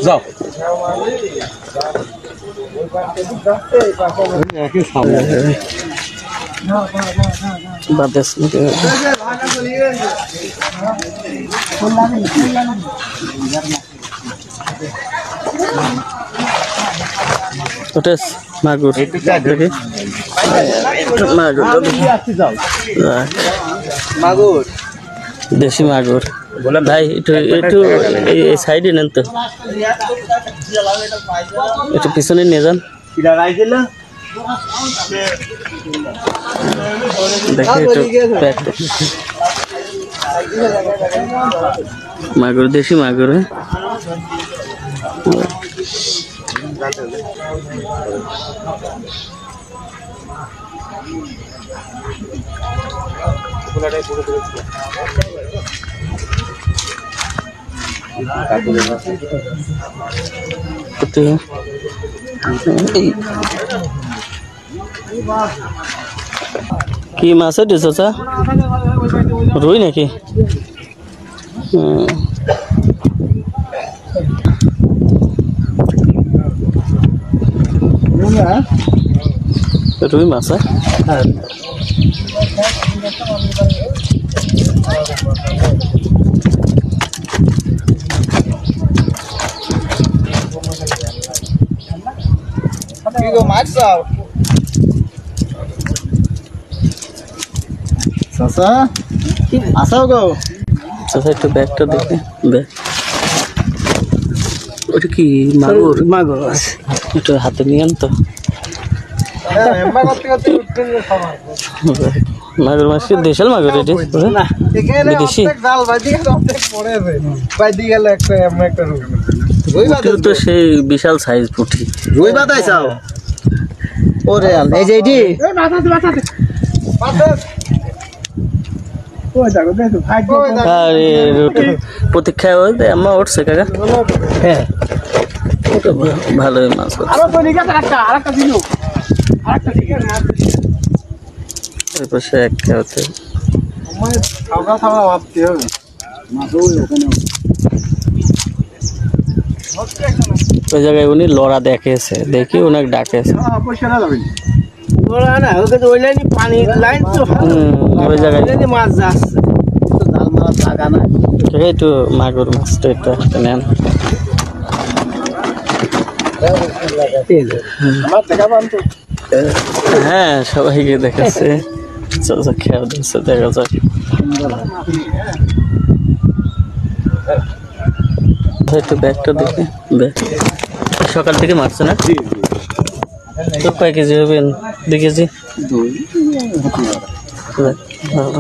যাও বাতাস ওটা মাগুর দেখি মাগুর দেশি মাগুর ভাই একটু একটু এই সাইডে নেন তো একটু পিছনে নিয়ে যান দেখি একটু মাগুর দেশি মাগুর কি মাছ আছে চাচা রুই নাকি রুই মাছ চাচা আসাও গো চাচা একটু ব্যাগটা দেখে ব্যাগ ওটা কি মাগুর মাগুর একটু হাতে নিয়ে আন তো মাগুর মাছ কি দেশাল মাগুর এটি বিদেশি তো সেই বিশাল সাইজ পুঁটি রুই বাতাই চাও ওরে আল্লাহ এই যে এটি প্রতীক্ষায় আমার উঠছে কাকা হ্যাঁ ভালোই মাছ পাশে একটা হচ্ছে ওই জায়গায় উনি লড়া দেখেছে দেখি ওনাকে ডাকেছে ওই জায়গায় মাছ যাচ্ছে জাল মারা জায়গা না একটু মাগুর মাছটা একটু হাতে নেন হ্যাঁ সবাইকে দেখাচ্ছে খেয়াল দিচ্ছে দেখা যাক একটু ব্যাগটা দেখে সকাল থেকে মারছে না তো কয় কেজি হবেন 2 কেজি ভালো